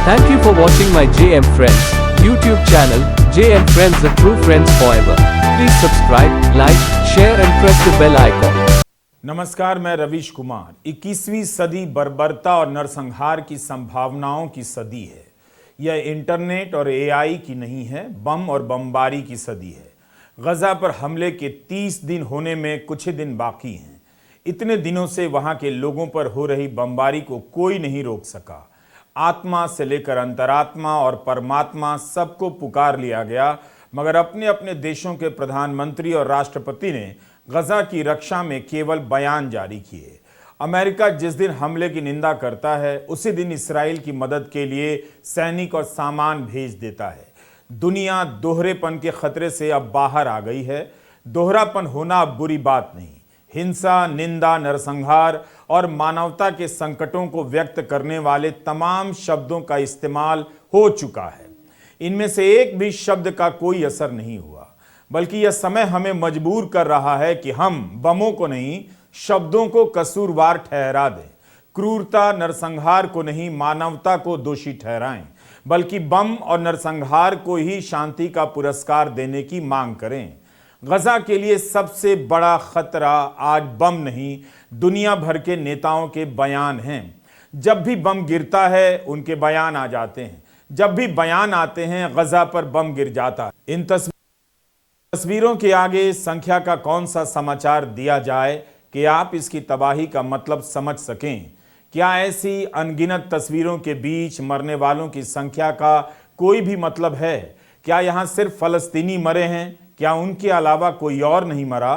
Thank you for watching my JM Friends YouTube channel, JM Friends, the true friends forever. Please subscribe, like, share and press the bell icon. नमस्कार, मैं रवीश कुमार। 21वीं सदी बर्बरता और नरसंहार की संभावनाओं की सदी है। यह इंटरनेट और एआई की नहीं है, बम और बमबारी की सदी है। गजा पर हमले के 30 दिन होने में कुछ ही दिन बाकी हैं। इतने दिनों से वहां के लोगों पर हो रही बमबारी को कोई नहीं रोक सका। आत्मा से लेकर अंतरात्मा और परमात्मा सबको पुकार लिया गया, मगर अपने अपने देशों के प्रधानमंत्री और राष्ट्रपति ने गजा की रक्षा में केवल बयान जारी किए। अमेरिका जिस दिन हमले की निंदा करता है, उसी दिन इसराइल की मदद के लिए सैनिक और सामान भेज देता है। दुनिया दोहरेपन के खतरे से अब बाहर आ गई है। दोहरापन होना अब बुरी बात नहीं। हिंसा, निंदा, नरसंहार और मानवता के संकटों को व्यक्त करने वाले तमाम शब्दों का इस्तेमाल हो चुका है। इनमें से एक भी शब्द का कोई असर नहीं हुआ, बल्कि यह समय हमें मजबूर कर रहा है कि हम बमों को नहीं, शब्दों को कसूरवार ठहरा दें। क्रूरता, नरसंहार को नहीं, मानवता को दोषी ठहराएं, बल्कि बम और नरसंहार को ही शांति का पुरस्कार देने की मांग करें। गजा के लिए सबसे बड़ा खतरा आज बम नहीं, दुनिया भर के नेताओं के बयान हैं। जब भी बम गिरता है, उनके बयान आ जाते हैं। जब भी बयान आते हैं, गजा पर बम गिर जाता है। इन तस्वीरों के आगे संख्या का कौन सा समाचार दिया जाए कि आप इसकी तबाही का मतलब समझ सकें? क्या ऐसी अनगिनत तस्वीरों के बीच मरने वालों की संख्या का कोई भी मतलब है? क्या यहाँ सिर्फ फलस्तीनी मरे हैं? क्या उनके अलावा कोई और नहीं मरा?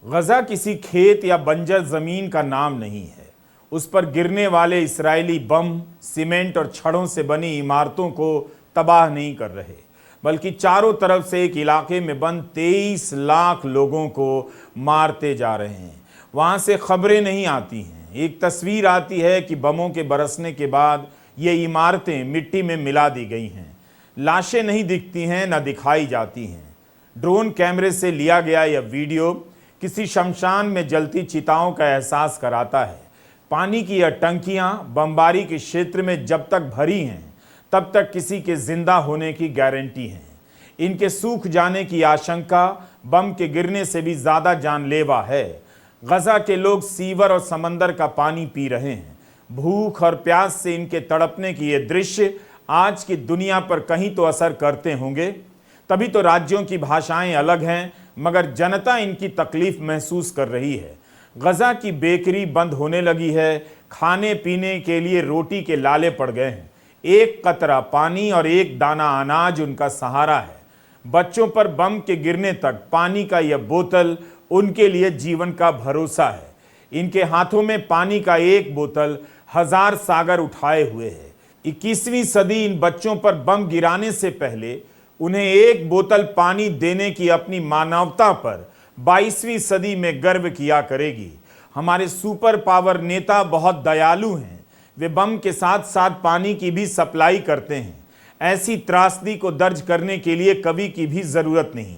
गजा किसी खेत या बंजर जमीन का नाम नहीं है। उस पर गिरने वाले इस्राएली बम सीमेंट और छड़ों से बनी इमारतों को तबाह नहीं कर रहे, बल्कि चारों तरफ से एक इलाके में बंद 23 लाख लोगों को मारते जा रहे हैं। वहां से खबरें नहीं आती हैं। एक तस्वीर आती है कि बमों के बरसने के बाद ये इमारतें मिट्टी में मिला दी गई हैं। लाशें नहीं दिखती हैं, न दिखाई जाती हैं। ड्रोन कैमरे से लिया गया यह वीडियो किसी शमशान में जलती चिताओं का एहसास कराता है। पानी की यह टंकियां बमबारी के क्षेत्र में जब तक भरी हैं, तब तक किसी के जिंदा होने की गारंटी है। इनके सूख जाने की आशंका बम के गिरने से भी ज्यादा जानलेवा है। गजा के लोग सीवर और समंदर का पानी पी रहे हैं। भूख और प्यास से इनके तड़पने की ये दृश्य आज की दुनिया पर कहीं तो असर करते होंगे। तभी तो राज्यों की भाषाएं अलग हैं, मगर जनता इनकी तकलीफ महसूस कर रही है। गजा की बेकरी बंद होने लगी है। खाने पीने के लिए रोटी के लाले पड़ गए हैं। एक कतरा पानी और एक दाना अनाज उनका सहारा है। बच्चों पर बम के गिरने तक पानी का यह बोतल उनके लिए जीवन का भरोसा है। इनके हाथों में पानी का एक बोतल 1000 सागर उठाए हुए है। 21वीं सदी इन बच्चों पर बम गिराने से पहले उन्हें एक बोतल पानी देने की अपनी मानवता पर 22वीं सदी में गर्व किया करेगी। हमारे सुपर पावर नेता बहुत दयालु हैं। वे बम के साथ साथ पानी की भी सप्लाई करते हैं। ऐसी त्रासदी को दर्ज करने के लिए कवि की भी जरूरत नहीं।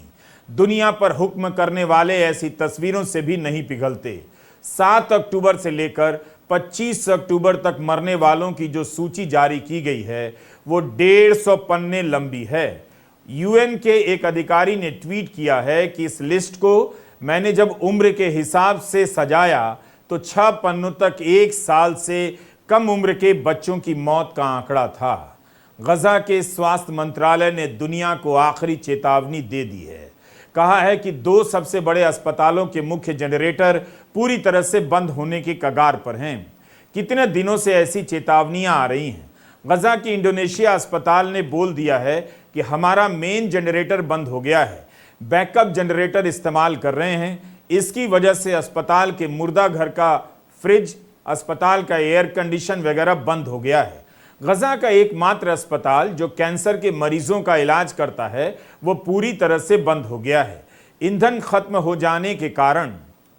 दुनिया पर हुक्म करने वाले ऐसी तस्वीरों से भी नहीं पिघलते। 7 अक्टूबर से लेकर 25 अक्टूबर तक मरने वालों की जो सूची जारी की गई है, वो 150 पन्ने लंबी है। यूएन के एक अधिकारी ने ट्वीट किया है कि इस लिस्ट को मैंने जब उम्र के हिसाब से सजाया तो 6 पन्नों तक 1 साल से कम उम्र के बच्चों की मौत का आंकड़ा था। गजा के स्वास्थ्य मंत्रालय ने दुनिया को आखिरी चेतावनी दे दी है। कहा है कि 2 सबसे बड़े अस्पतालों के मुख्य जनरेटर पूरी तरह से बंद होने की कगार पर हैं। कितने दिनों से ऐसी चेतावनियां आ रही हैं। गजा की इंडोनेशिया अस्पताल ने बोल दिया है कि हमारा मेन जनरेटर बंद हो गया है, बैकअप जनरेटर इस्तेमाल कर रहे हैं। इसकी वजह से अस्पताल के मुर्दा घर का फ्रिज, अस्पताल का एयर कंडीशन वगैरह बंद हो गया है। गजा का एकमात्र अस्पताल जो कैंसर के मरीजों का इलाज करता है, वो पूरी तरह से बंद हो गया है। ईंधन खत्म हो जाने के कारण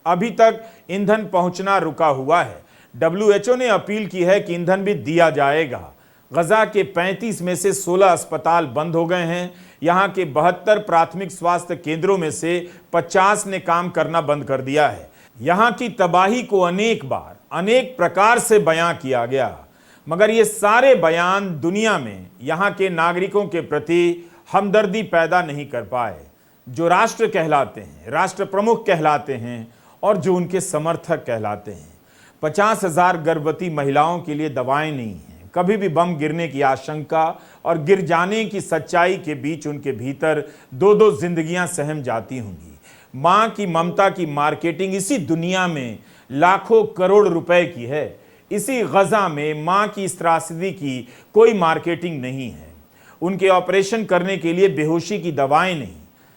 अभी तक ईंधन पहुंचना रुका हुआ है। WHO ने अपील की है कि ईंधन भी दिया जाएगा। गजा के 35 में से 16 अस्पताल बंद हो गए हैं। यहाँ के 72 प्राथमिक स्वास्थ्य केंद्रों में से 50 ने काम करना बंद कर दिया है। यहाँ की तबाही को अनेक बार, अनेक प्रकार से बयां किया गया। मगर ये सारे बयान दुनिया में यहाँ के नागरिकों के प्रति हमदर्दी पैदा नहीं कर पाए, जो राष्ट्र कहलाते हैं, राष्ट्र प्रमुख कहलाते हैं और जो उनके समर्थक कहलाते हैं। 50,000 गर्भवती महिलाओं के लिए दवाएं नहीं हैं। कभी भी बम गिरने की आशंका और गिर जाने की सच्चाई के बीच उनके भीतर दो दो जिंदगियां सहम जाती होंगी। मां की ममता की मार्केटिंग इसी दुनिया में लाखों करोड़ रुपए की है। इसी गजा में मां की इस त्रासदी की कोई मार्केटिंग नहीं है। उनके ऑपरेशन करने के लिए बेहोशी की दवाएं नहीं।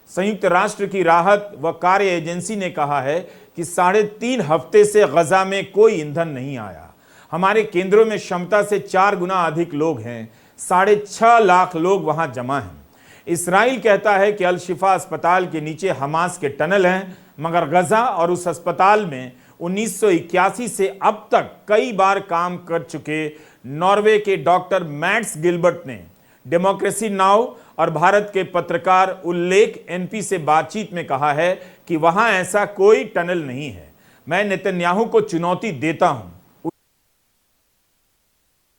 संयुक्त राष्ट्र की राहत व कार्य एजेंसी ने कहा है कि 3.5 हफ्ते से गजा में कोई ईंधन नहीं आया। हमारे केंद्रों में क्षमता से 4 गुना अधिक लोग हैं। 6.5 लाख लोग वहां जमा हैं। इसराइल कहता है कि अल शिफा अस्पताल के नीचे हमास के टनल हैं, मगर गजा और उस अस्पताल में 1981 से अब तक कई बार काम कर चुके नॉर्वे के डॉक्टर मैट्स गिलबर्ट ने डेमोक्रेसी नाउ और भारत के पत्रकार उल्लेख एनपी से बातचीत में कहा है कि वहां ऐसा कोई टनल नहीं है। मैं नेतन्याहू को चुनौती देता हूं।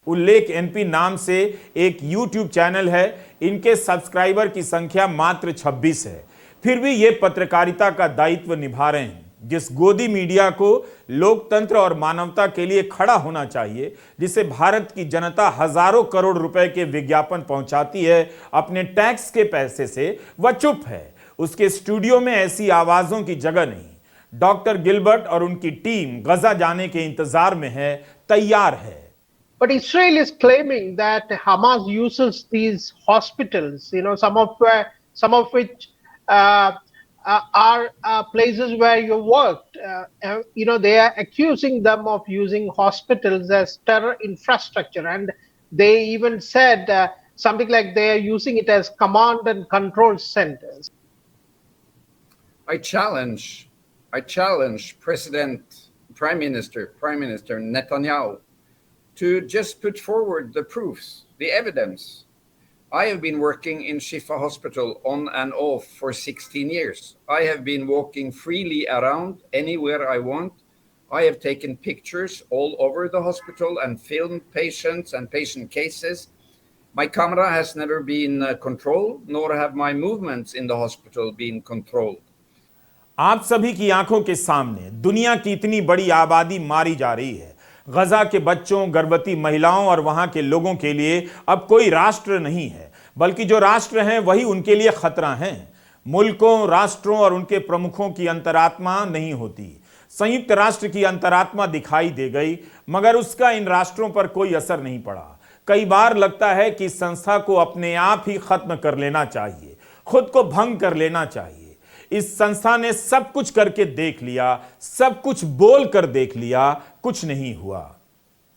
उल्लेख एनपी नाम से एक यूट्यूब चैनल है। इनके सब्सक्राइबर की संख्या मात्र 26 है। फिर भी ये पत्रकारिता का दायित्व निभा रहे हैं, जिस गोदी मीडिया को लोकतंत्र और मानवता के लिए खड़ा होना चाहिए, जिसे भारत की जनता हजारों करोड़ रुपए के विज्ञापन पहुंचाती है अपने टैक्स के पैसे से, वह चुप है। उसके स्टूडियो में ऐसी आवाजों की जगह नहीं। डॉक्टर गिलबर्ट और उनकी टीम गजा जाने के इंतजार में है, तैयार है। But Israel is claiming that Hamas uses these hospitals, some of which are places where you worked. They are accusing them of using hospitals as terror infrastructure, and they even said something like they are using it as command and control centers. I challenge Prime Minister Netanyahu to just put forward the proofs, the evidence. I have been working in Shifa Hospital on and off for 16 years. I have been walking freely around anywhere I want. I have taken pictures all over the hospital and filmed patients and patient cases. My camera has never been controlled, nor have my movements in the hospital been controlled. आप सभी की आंखों के सामने दुनिया की इतनी बड़ी आबादी मारी जा रही है। गजा के बच्चों, गर्भवती महिलाओं और वहां के लोगों के लिए अब कोई राष्ट्र नहीं है, बल्कि जो राष्ट्र हैं वही उनके लिए खतरा हैं। मुल्कों, राष्ट्रों और उनके प्रमुखों की अंतरात्मा नहीं होती। संयुक्त राष्ट्र की अंतरात्मा दिखाई दे गई, मगर उसका इन राष्ट्रों पर कोई असर नहीं पड़ा। कई बार लगता है कि इस संस्था को अपने आप ही खत्म कर लेना चाहिए, खुद को भंग कर लेना चाहिए। इस संस्था ने सब कुछ करके देख लिया, सब कुछ बोल कर देख लिया, कुछ नहीं हुआ।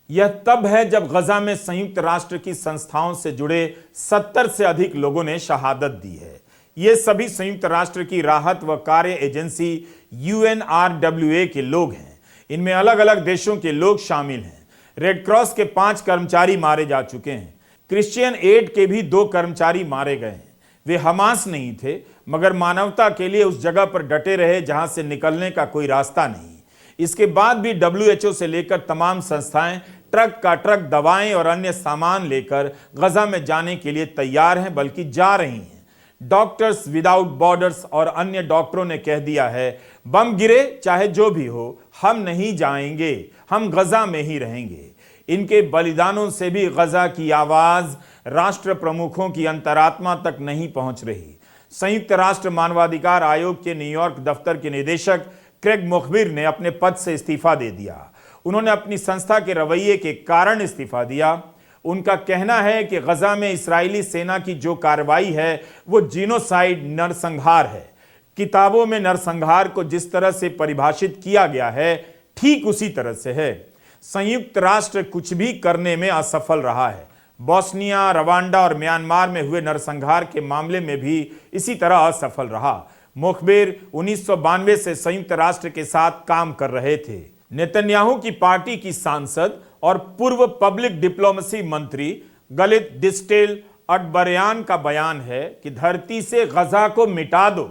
यह तब है जब गजा में संयुक्त राष्ट्र की संस्थाओं से जुड़े 70 से अधिक लोगों ने शहादत दी है। ये सभी संयुक्त राष्ट्र की राहत व कार्य एजेंसी UNRWA के लोग हैं। इनमें अलग अलग देशों के लोग शामिल हैं। रेड क्रॉस के 5 कर्मचारी मारे जा चुके हैं। क्रिश्चियन एड के भी 2 कर्मचारी मारे गए हैं। वे हमास नहीं थे, मगर मानवता के लिए उस जगह पर डटे रहे जहां से निकलने का कोई रास्ता नहीं। इसके बाद भी WHO से लेकर तमाम संस्थाएं ट्रक का ट्रक दवाएं और अन्य सामान लेकर गजा में जाने के लिए तैयार हैं, बल्कि जा रही हैं। डॉक्टर्स विदाउट बॉर्डर्स और अन्य डॉक्टरों ने कह दिया है, बम गिरे चाहे जो भी हो, हम नहीं जाएंगे, हम गजा में ही रहेंगे। इनके बलिदानों से भी गजा की आवाज राष्ट्र प्रमुखों की अंतरात्मा तक नहीं पहुंच रही। संयुक्त राष्ट्र मानवाधिकार आयोग के न्यूयॉर्क दफ्तर के निदेशक क्रेग मुखबिर ने अपने पद से इस्तीफा दे दिया। उन्होंने अपनी संस्था के रवैये के कारण इस्तीफा दिया। उनका कहना है कि गजा में इस्राएली सेना की जो कार्रवाई है वो जीनोसाइड, नरसंहार है। किताबों में नरसंहार को जिस तरह से परिभाषित किया गया है, ठीक उसी तरह से है। संयुक्त राष्ट्र कुछ भी करने में असफल रहा है। बोस्निया, रवांडा और म्यांमार में हुए नरसंहार के मामले में भी इसी तरह असफल रहा। मुखबिर 1992 से संयुक्त राष्ट्र के साथ काम कर रहे थे। नेतन्याहू की पार्टी की सांसद और पूर्व पब्लिक डिप्लोमेसी मंत्री गलित डिस्टेल अटबरयान का बयान है कि धरती से गजा को मिटा दो,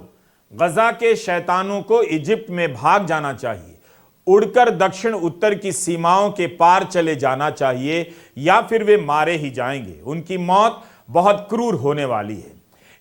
गजा के शैतानों को इजिप्ट में भाग जाना चाहिए। उड़कर दक्षिण उत्तर की सीमाओं के पार चले जाना चाहिए या फिर वे मारे ही जाएंगे। उनकी मौत बहुत क्रूर होने वाली है।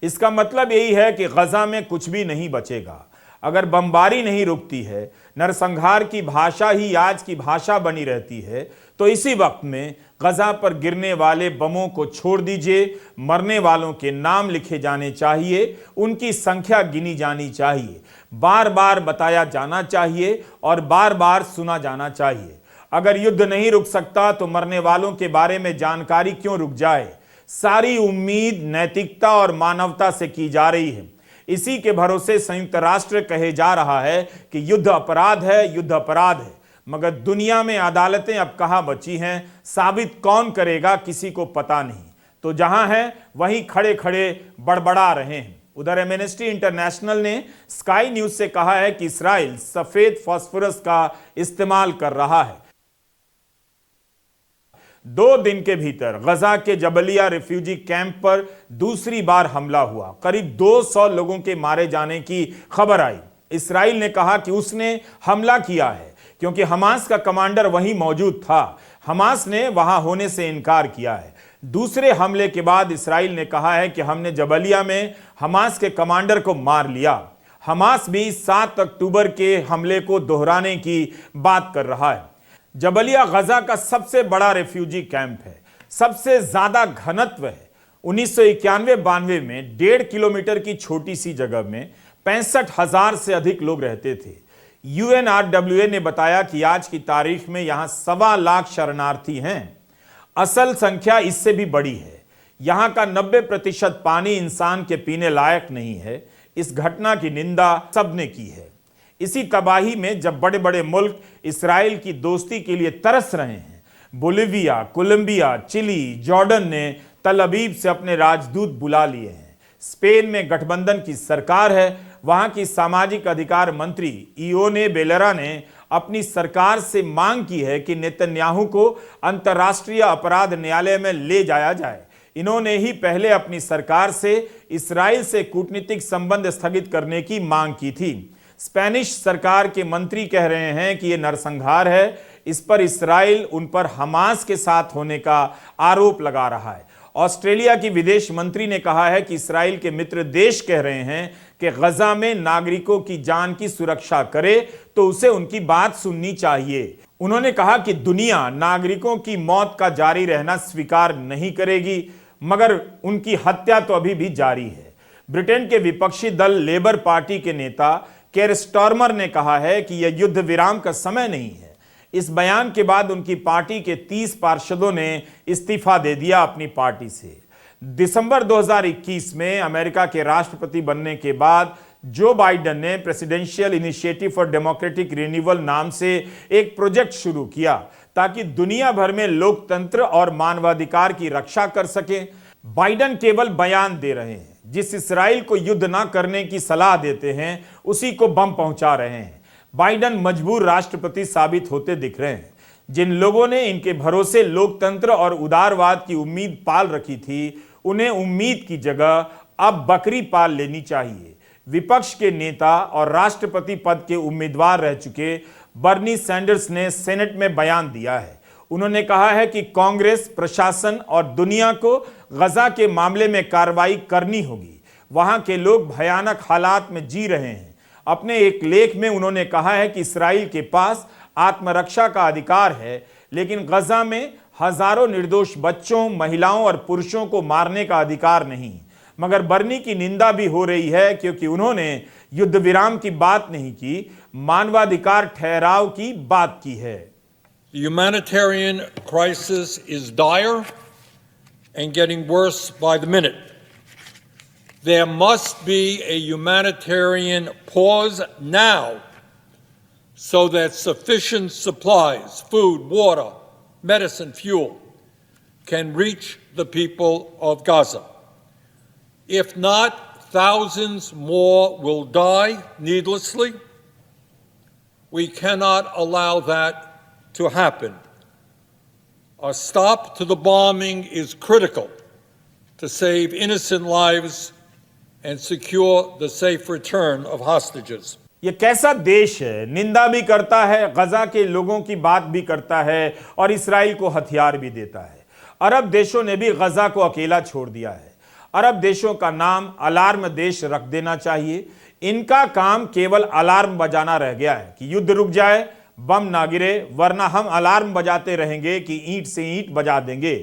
इसका मतलब यही है कि गजा में कुछ भी नहीं बचेगा। अगर बमबारी नहीं रुकती है, नरसंहार की भाषा ही आज की भाषा बनी रहती है, तो इसी वक्त में गजा पर गिरने वाले बमों को छोड़ दीजिए। मरने वालों के नाम लिखे जाने चाहिए, उनकी संख्या गिनी जानी चाहिए, बार बार बताया जाना चाहिए और बार बार सुना जाना चाहिए। अगर युद्ध नहीं रुक सकता तो मरने वालों के बारे में जानकारी क्यों रुक जाए? सारी उम्मीद नैतिकता और मानवता से की जा रही है। इसी के भरोसे संयुक्त राष्ट्र कहे जा रहा है कि युद्ध अपराध है, युद्ध अपराध है। मगर दुनिया में अदालतें अब कहां बची हैं? साबित कौन करेगा? किसी को पता नहीं। तो जहां है वहीं खड़े खड़े बड़बड़ा रहे हैं। उधर एमनेस्टी इंटरनेशनल ने स्काई न्यूज से कहा है कि इस्राइल सफेद फास्फोरस का इस्तेमाल कर रहा है। 2 दिन के भीतर गजा के जबलिया रिफ्यूजी कैंप पर दूसरी बार हमला हुआ। करीब 200 लोगों के मारे जाने की खबर आई। इस्राइल ने कहा कि उसने हमला किया है क्योंकि हमास का कमांडर वहीं मौजूद था। हमास ने वहां होने से इनकार किया है। दूसरे हमले के बाद इस्राइल ने कहा है कि हमने जबलिया में हमास के कमांडर को मार लिया। हमास भी 7 अक्टूबर के हमले को दोहराने की बात कर रहा है। जबलिया गजा का सबसे बड़ा रेफ्यूजी कैंप है, सबसे ज्यादा घनत्व है। 1991-92 में 1.5 किलोमीटर की छोटी सी जगह में 65,000 से अधिक लोग रहते थे। UNRWA ने बताया कि आज की तारीख में यहां 1.25 लाख शरणार्थी हैं। असल संख्या इससे भी बड़ी है। यहां का 90% पानी इंसान के पीने लायक नहीं है। इस घटना की निंदा सबने की है। इसी तबाही में जब बड़े बड़े मुल्क इस्राइल की दोस्ती के लिए तरस रहे हैं, बोलिविया, कोलंबिया, चिली, जॉर्डन ने तल अबीब से अपने राजदूत बुला लिए हैं। स्पेन में गठबंधन की सरकार है। वहां की सामाजिक अधिकार मंत्री इयोने बेलेरा ने अपनी सरकार से मांग की है कि नेतन्याहू को अंतर्राष्ट्रीय अपराध न्यायालय में ले जाया जाए। इन्होंने ही पहले अपनी सरकार से इस्राइल से कूटनीतिक संबंध स्थगित करने की मांग की थी। स्पेनिश सरकार के मंत्री कह रहे हैं कि यह नरसंहार है। इस पर इस्राइल उन पर हमास के साथ होने का आरोप लगा रहा है। ऑस्ट्रेलिया की विदेश मंत्री ने कहा है कि इस्राइल के मित्र देश कह रहे हैं कि गजा में नागरिकों की जान की सुरक्षा करे तो उसे उनकी बात सुननी चाहिए। उन्होंने कहा कि दुनिया नागरिकों की मौत का जारी रहना स्वीकार नहीं करेगी, मगर उनकी हत्या तो अभी भी जारी है। ब्रिटेन के विपक्षी दल लेबर पार्टी के नेता केर स्टार्मर ने कहा है कि यह युद्ध विराम का समय नहीं है। इस बयान के बाद उनकी पार्टी के 30 पार्षदों ने इस्तीफा दे दिया अपनी पार्टी से। दिसंबर 2021 में अमेरिका के राष्ट्रपति बनने के बाद जो बाइडेन ने presidential initiative for democratic renewal नाम से एक प्रोजेक्ट शुरू किया ताकि दुनिया भर में लोकतंत्र और मानवाधिकार की रक्षा कर सके। बाइडेन केवल बयान दे रहे हैं। जिस इस्राइल को युद्ध ना करने की सलाह देते हैं उसी को बम पहुंचा रहे हैं। बाइडेन मजबूर राष्ट्रपति साबित होते दिख रहे हैं। जिन लोगों ने इनके भरोसे लोकतंत्र और उदारवाद की उम्मीद पाल रखी थी, उन्हें उम्मीद की जगह अब बकरी पाल लेनी चाहिए। विपक्ष के नेता और राष्ट्रपति पद के उम्मीदवार रह चुके बर्नी सैंडर्स ने सेनेट में बयान दिया है। उन्होंने कहा है कि कांग्रेस, प्रशासन और दुनिया को गजा के मामले में कार्रवाई करनी होगी। वहां के लोग भयानक हालात में जी रहे हैं। अपने एक लेख में उन्होंने कहा है कि इस्राइल के पास आत्मरक्षा का अधिकार है, लेकिन गजा में हजारों निर्दोष बच्चों, महिलाओं और पुरुषों को मारने का अधिकार नहीं। मगर बर्नी की निंदा भी हो रही है क्योंकि उन्होंने युद्ध विराम की बात नहीं की, मानवाधिकार ठहराव की बात की है। The humanitarian crisis is dire and getting worse by the minute. There must be a humanitarian pause now so that sufficient supplies, food, water, medicine, fuel, can reach the people of Gaza. If not, thousands more will die needlessly. We cannot allow that to happen. A stop to the bombing is critical to save innocent lives and secure the safe return of hostages. ये कैसा देश है, निंदा भी करता है, गजा के लोगों की बात भी करता है और इसराइल को हथियार भी देता है। अरब देशों ने भी गजा को अकेला छोड़ दिया है। अरब देशों का नाम अलार्म देश रख देना चाहिए। इनका काम केवल अलार्म बजाना रह गया है कि युद्ध रुक जाए, बम ना गिरे, वरना हम अलार्म बजाते रहेंगे कि ईंट से ईंट बजा देंगे।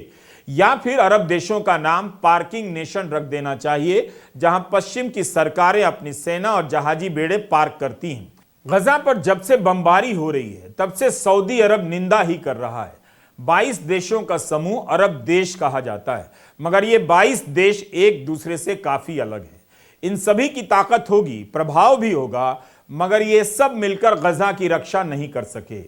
या फिर अरब देशों का नाम पार्किंग नेशन रख देना चाहिए, जहां पश्चिम की सरकारें अपनी सेना और जहाजी बेड़े पार्क करती हैं। गजा पर जब से बमबारी हो रही है तब से सऊदी अरब निंदा ही कर रहा है। 22 देशों का समूह अरब देश कहा जाता है, मगर ये 22 देश एक दूसरे से काफी अलग हैं। इन सभी की ताकत होगी, प्रभाव भी होगा, मगर ये सब मिलकर गजा की रक्षा नहीं कर सके।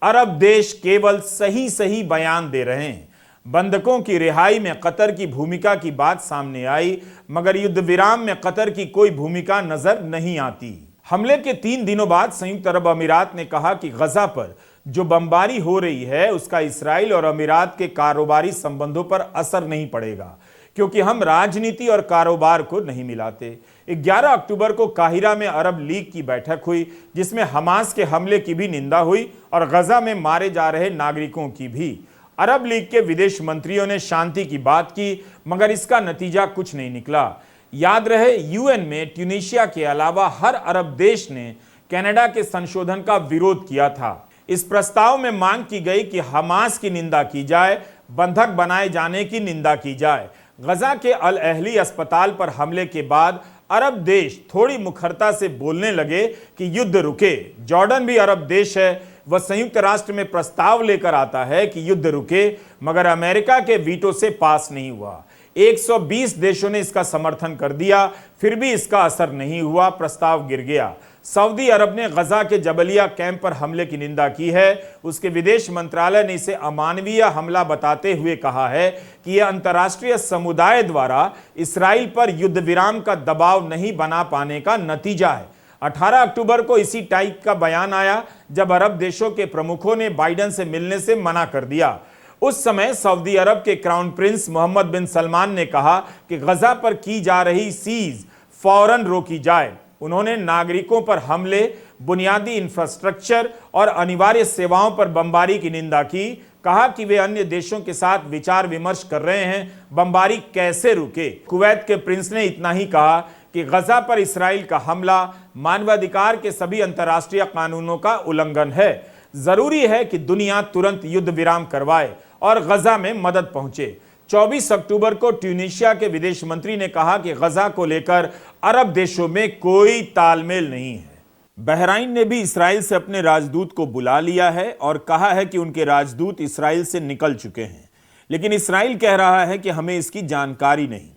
अरब देश केवल सही सही बयान दे रहे हैं। बंधकों की रिहाई में कतर की भूमिका की बात सामने आई, मगर युद्ध विराम में कतर की कोई भूमिका नजर नहीं आती। हमले के 3 दिनों बाद संयुक्त अरब अमीरात ने कहा कि गजा पर जो बमबारी हो रही है उसका इसराइल और अमीरात के कारोबारी संबंधों पर असर नहीं पड़ेगा, क्योंकि हम राजनीति और कारोबार को नहीं मिलाते। 11 अक्टूबर को काहिरा में अरब लीग की बैठक हुई, जिसमें हमास के हमले की भी निंदा हुई और गजा में मारे जा रहे नागरिकों की भी। अरब लीग के विदेश मंत्रियों ने शांति की बात की, मगर इसका नतीजा कुछ नहीं निकला। याद रहे, यूएन में ट्यूनीशिया के अलावा हर अरब देश ने कनाडा के संशोधन का विरोध किया था। इस प्रस्ताव में मांग की गई कि हमास की निंदा की जाए, बंधक बनाए जाने की निंदा की जाए। गजा के अल अहली अस्पताल पर हमले के बाद अरब देश थोड़ी मुखरता से बोलने लगे कि युद्ध रुके। जॉर्डन भी अरब देश है, वह संयुक्त राष्ट्र में प्रस्ताव लेकर आता है कि युद्ध रुके, मगर अमेरिका के वीटो से पास नहीं हुआ। 120 देशों ने इसका समर्थन कर दिया, फिर भी इसका असर नहीं हुआ, प्रस्ताव गिर गया। सऊदी अरब ने गजा के जबलिया कैंप पर हमले की निंदा की है। उसके विदेश मंत्रालय ने इसे अमानवीय हमला बताते हुए कहा है कि यह अंतर्राष्ट्रीय समुदाय द्वारा इसराइल पर युद्ध विराम का दबाव नहीं बना पाने का नतीजा है। 18 अक्टूबर को इसी टाइप का बयान आया, जब अरब देशों के प्रमुखों ने बाइडेन से मिलने से मना कर दिया। उस समय सऊदी अरब के क्राउन प्रिंस मोहम्मद बिन सलमान ने कहा कि गजा पर की जा रही सीज फौरन रोकी जाए। उन्होंने नागरिकों पर हमले, बुनियादी इंफ्रास्ट्रक्चर और अनिवार्य सेवाओं पर बमबारी की निंदा की। कहा कि वे अन्य देशों के साथ विचार विमर्श कर रहे हैं, बमबारी कैसे रुके। कुवैत के प्रिंस ने इतना ही कहा कि गजा पर इसराइल का हमला मानवाधिकार के सभी अंतर्राष्ट्रीय कानूनों का उल्लंघन है। जरूरी है कि दुनिया तुरंत युद्ध विराम करवाए और गजा में मदद पहुंचे। 24 अक्टूबर को ट्यूनीशिया के विदेश मंत्री ने कहा कि गजा को लेकर अरब देशों में कोई तालमेल नहीं है। बहराइन ने भी इसराइल से अपने राजदूत को बुला लिया है और कहा है कि उनके राजदूत इसराइल से निकल चुके हैं, लेकिन इसराइल कह रहा है कि हमें इसकी जानकारी नहीं।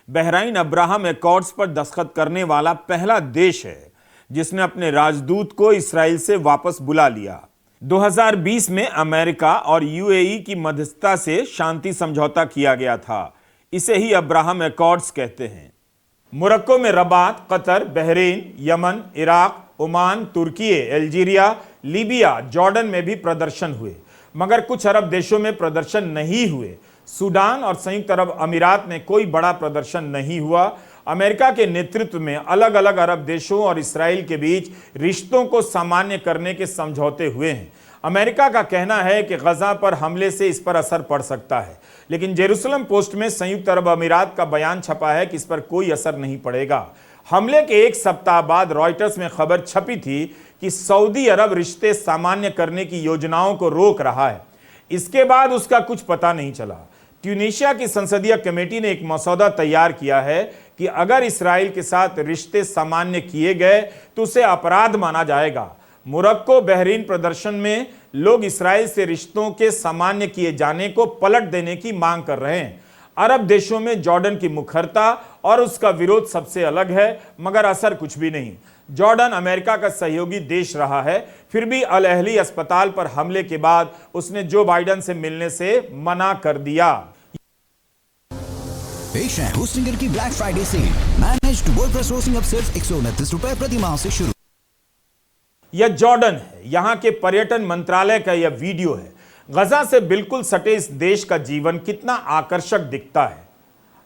बहराइन अब्राहम एकॉर्ड्स पर दस्तखत करने वाला पहला देश है जिसने अपने राजदूत को इसराइल से वापस बुला लिया। 2020 में अमेरिका और यूएई की मध्यस्थता से शांति समझौता किया गया था। इसे ही अब्राहम एकॉर्ड्स कहते हैं। मोरक्को में Rabat, Qatar, Bahrain, Yemen, Iraq, Oman, तुर्की, अल्जीरिया, लीबिया, जॉर्डन में भी प्रदर्शन हुए, मगर कुछ अरब देशों में प्रदर्शन नहीं हुए। सूडान और संयुक्त अरब अमीरात में कोई बड़ा प्रदर्शन नहीं हुआ। अमेरिका के नेतृत्व में अलग अलग अरब देशों और इसराइल के बीच रिश्तों को सामान्य करने के समझौते हुए हैं। अमेरिका का कहना है कि गजा पर हमले से इस पर असर पड़ सकता है, लेकिन जेरूसलम पोस्ट में संयुक्त अरब अमीरात का बयान छपा है कि इस पर कोई असर नहीं पड़ेगा। हमले के एक सप्ताह बाद रॉयटर्स में खबर छपी थी कि सऊदी अरब रिश्ते सामान्य करने की योजनाओं को रोक रहा है। इसके बाद उसका कुछ पता नहीं चला। ट्यूनीशिया की संसदीय कमेटी ने एक मसौदा तैयार किया है कि अगर इसराइल के साथ रिश्ते सामान्य किए गए तो उसे अपराध माना जाएगा। मोरक्को, बहरीन प्रदर्शन में लोग इसराइल से रिश्तों के सामान्य किए जाने को पलट देने की मांग कर रहे हैं। अरब देशों में जॉर्डन की मुखरता और उसका विरोध सबसे अलग है, मगर असर कुछ भी नहीं। जॉर्डन अमेरिका का सहयोगी देश रहा है, फिर भी अल अहली अस्पताल पर हमले के बाद उसने जो बाइडेन से मिलने से मना कर दिया। पेश है होस्टिंगर की black Friday sale. Managed WordPress hosting अब सिर्फ 129 रुपए प्रति माह से शुरू। यह जॉर्डन है, यहां के पर्यटन मंत्रालय का यह वीडियो है। गजा से बिल्कुल सटे इस देश का जीवन कितना आकर्षक दिखता है।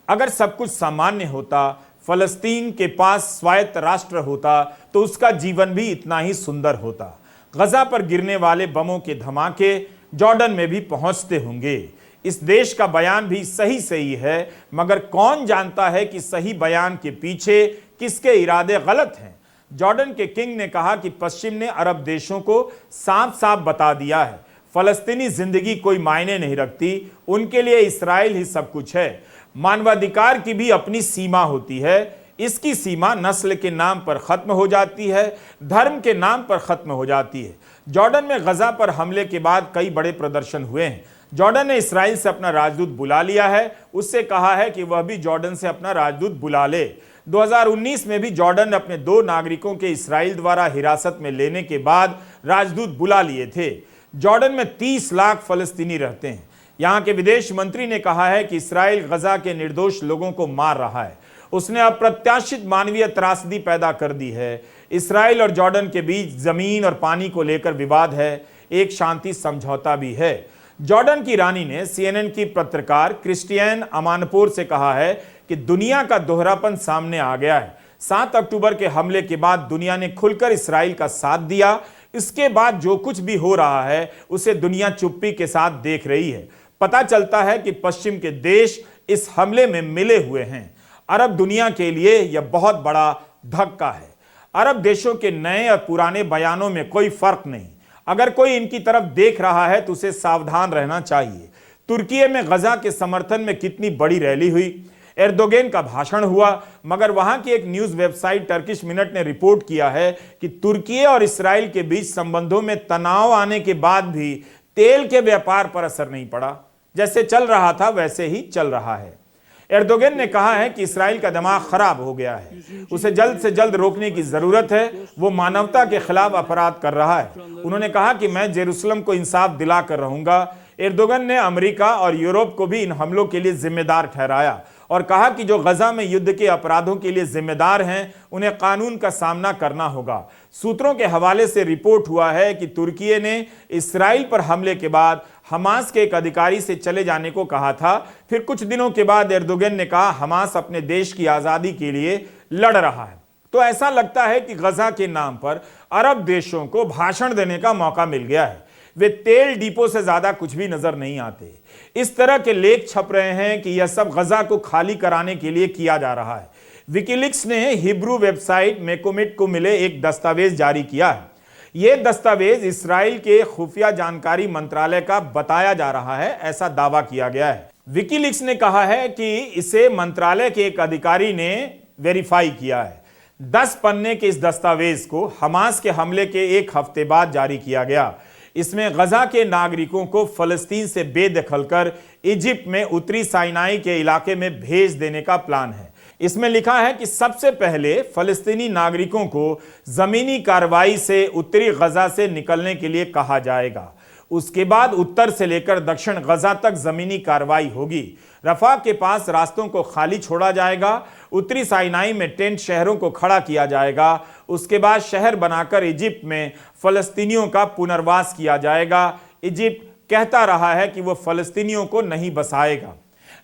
अगर सब कुछ सामान्य होता फलस्तीन के पास स्वायत्त राष्ट्र होता तो उसका जीवन भी इतना ही सुंदर होता। गजा पर गिरने वाले बमों के धमाके जॉर्डन में भी पहुंचते होंगे। इस देश का बयान भी सही सही है, मगर कौन जानता है कि सही बयान के पीछे किसके इरादे गलत हैं। जॉर्डन के किंग ने कहा कि पश्चिम ने अरब देशों को साफ साफ बता दिया है, फलस्तीनी जिंदगी कोई मायने नहीं रखती, उनके लिए इस्राइल ही सब कुछ है। मानवाधिकार की भी अपनी सीमा होती है, इसकी सीमा नस्ल के नाम पर खत्म हो जाती है, धर्म के नाम पर खत्म हो जाती है। जॉर्डन में गजा पर हमले के बाद कई बड़े प्रदर्शन हुए हैं। जॉर्डन ने इस्राइल से अपना राजदूत बुला लिया है, उससे कहा है कि वह भी जॉर्डन से अपना राजदूत बुला ले। 2019 में भी जॉर्डन ने अपने 2 नागरिकों के इस्राइल द्वारा हिरासत में लेने के बाद राजदूत बुला लिए थे। जॉर्डन में 30 लाख फलस्तीनी रहते हैं। यहां के विदेश मंत्री ने कहा है कि इस्राइल गजा के निर्दोष लोगों को मार रहा है। उसने अप्रत्याशित मानवीय त्रासदी पैदा कर दी है। इस्राइल और जॉर्डन के बीच जमीन और पानी को लेकर विवाद है, एक शांति समझौता भी है। जॉर्डन की रानी ने CNN की पत्रकार क्रिस्टियन अमानपोर से कहा है कि दुनिया का दोहरापन सामने आ गया है। 7 अक्टूबर के हमले के बाद दुनिया ने खुलकर इस्राइल का साथ दिया। इसके बाद जो कुछ भी हो रहा है उसे दुनिया चुप्पी के साथ देख रही है। पता चलता है कि पश्चिम के देश इस हमले में मिले हुए हैं। अरब दुनिया के लिए यह बहुत बड़ा धक्का है। अरब देशों के नए और पुराने बयानों में कोई फर्क नहीं। अगर कोई इनकी तरफ देख रहा है तो उसे सावधान रहना चाहिए। तुर्की में गजा के समर्थन में कितनी बड़ी रैली हुई, एर्दोगन का भाषण हुआ, मगर वहां की एक न्यूज वेबसाइट टर्किश मिनट ने रिपोर्ट किया है कि तुर्की और इस्राइल के बीच संबंधों में तनाव आने के बाद भी तेल के व्यापार पर असर नहीं पड़ा। जैसे चल रहा था वैसे ही चल रहा है। एर्दोगन ने कहा है कि इस्राइल का दिमाग खराब हो गया है, उसे जल्द से जल्द रोकने की जरूरत है, वो मानवता के खिलाफ अपराध कर रहा है। उन्होंने कहा कि मैं जेरूसलम को इंसाफ दिला कर रहूंगा। एर्दोगन ने अमेरिका और यूरोप को भी इन हमलों के लिए जिम्मेदार ठहराया और कहा कि जो गजा में युद्ध के अपराधों के लिए जिम्मेदार हैं उन्हें कानून का सामना करना होगा। सूत्रों के हवाले से रिपोर्ट हुआ है कि तुर्की ने इस्राइल पर हमले के बाद हमास के एक अधिकारी से चले जाने को कहा था। फिर कुछ दिनों के बाद एर्दोगन ने कहा हमास अपने देश की आजादी के लिए लड़ रहा है। तो ऐसा लगता है कि गजा के नाम पर अरब देशों को भाषण देने का मौका मिल गया है। वे तेल डिपो से ज्यादा कुछ भी नजर नहीं आते। इस तरह के लेख छप रहे हैं कि यह सब गजा को खाली कराने के लिए किया जा रहा है। विकीलीक्स ने हिब्रू वेबसाइट मेकोमिट को मिले एक दस्तावेज जारी किया है। यह दस्तावेज इस्राइल के खुफिया जानकारी मंत्रालय का बताया जा रहा है, ऐसा दावा किया गया है। विकीलीक्स ने कहा है कि इसे मंत्रालय के एक अधिकारी ने वेरीफाई किया है। 10 पन्ने के इस दस्तावेज को हमास के हमले के एक हफ्ते बाद जारी किया गया। इसमें गजा के नागरिकों को फलस्तीन से बेदखल कर इजिप्ट में उत्तरी साइनाई के इलाके में भेज देने का प्लान है। इसमें लिखा है कि सबसे पहले फलस्तीनी नागरिकों को जमीनी कार्रवाई से उत्तरी गजा से निकलने के लिए कहा जाएगा। उसके बाद उत्तर से लेकर दक्षिण गजा तक जमीनी कार्रवाई होगी। रफा के पास रास्तों को खाली छोड़ा जाएगा। उत्तरी साइनाई में टेंट शहरों को खड़ा किया जाएगा। उसके बाद शहर बनाकर इजिप्ट में फलस्तीनियों का पुनर्वास किया जाएगा। इजिप्ट कहता रहा है कि वह फलस्तीनियों को नहीं बसाएगा।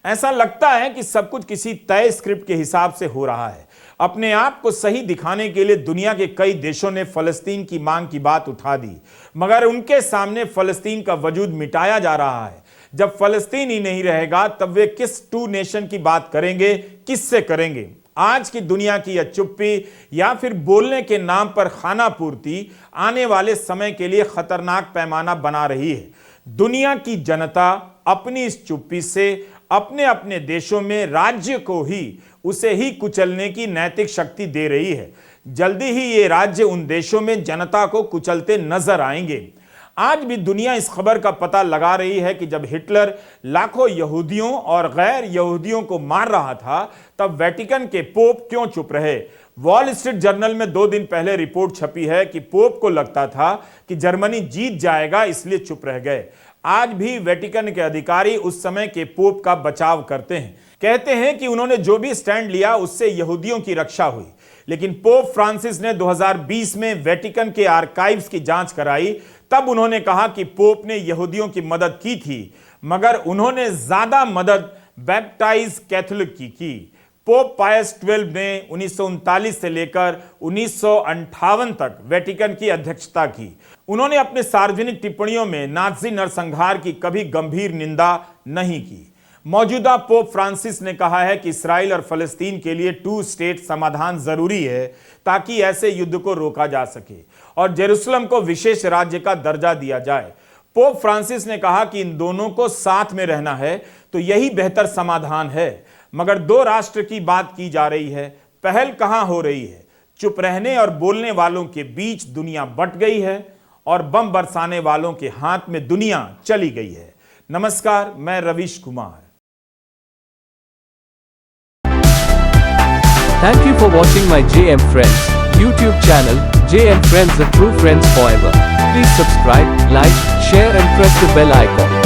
ऐसा लगता है कि सब कुछ किसी तय स्क्रिप्ट के हिसाब से हो रहा है। अपने आप को सही दिखाने के लिए दुनिया के कई देशों ने फलस्तीन की मांग की बात उठा दी, मगर उनके सामने फलस्तीन का वजूद मिटाया जा रहा है। जब फलस्तीन ही नहीं रहेगा तब वे किस 2 नेशन की बात करेंगे, किससे करेंगे? आज की दुनिया की यह चुप्पी या फिर बोलने के नाम पर खाना पूर्ति आने वाले समय के लिए खतरनाक पैमाना बना रही है। दुनिया की जनता अपनी इस चुप्पी से अपने अपने देशों में राज्य को ही उसे ही कुचलने की नैतिक शक्ति दे रही है। जल्दी ही ये राज्य उन देशों में जनता को कुचलते नजर आएंगे। आज भी दुनिया इस खबर का पता लगा रही है कि जब हिटलर लाखों यहूदियों और गैर यहूदियों को मार रहा था तब वेटिकन के पोप क्यों चुप रहे। वॉल स्ट्रीट जर्नल में 2 दिन पहले रिपोर्ट छपी है कि पोप को लगता था कि जर्मनी जीत जाएगा, इसलिए चुप रह गए। आज भी वेटिकन के अधिकारी उस समय के पोप का बचाव करते हैं, कहते हैं कि उन्होंने जो भी स्टैंड लिया उससे यहूदियों की रक्षा हुई। लेकिन पोप फ्रांसिस ने 2020 में वेटिकन के आर्काइव्स की जांच कराई, तब उन्होंने कहा कि पोप ने यहूदियों की मदद की थी, मगर उन्होंने ज्यादा मदद बैप्टाइज कैथोलिक की। पोप पायस 12 ने 1939 से लेकर 1958 तक वेटिकन की अध्यक्षता की। उन्होंने अपने सार्वजनिक टिप्पणियों में नाज़ी नरसंहार की कभी गंभीर निंदा नहीं की। मौजूदा पोप फ्रांसिस ने कहा है कि इस्राएल और फलस्तीन के लिए 2 स्टेट समाधान जरूरी है ताकि ऐसे युद्ध को रोका जा सके और जेरूसलम को विशेष राज्य का दर्जा दिया जाए। पोप फ्रांसिस ने कहा कि इन दोनों को साथ में रहना है तो यही बेहतर समाधान है, मगर 2 राष्ट्र की बात की जा रही है, पहल कहां हो रही है? चुप रहने और बोलने वालों के बीच दुनिया बंट गई है और बम बरसाने वालों के हाथ में दुनिया चली गई है। नमस्कार, मैं Ravish Kumar. Thank you for watching my JM Friends YouTube channel, JM Friends, the true friends forever. Please subscribe, like, share and press the bell icon.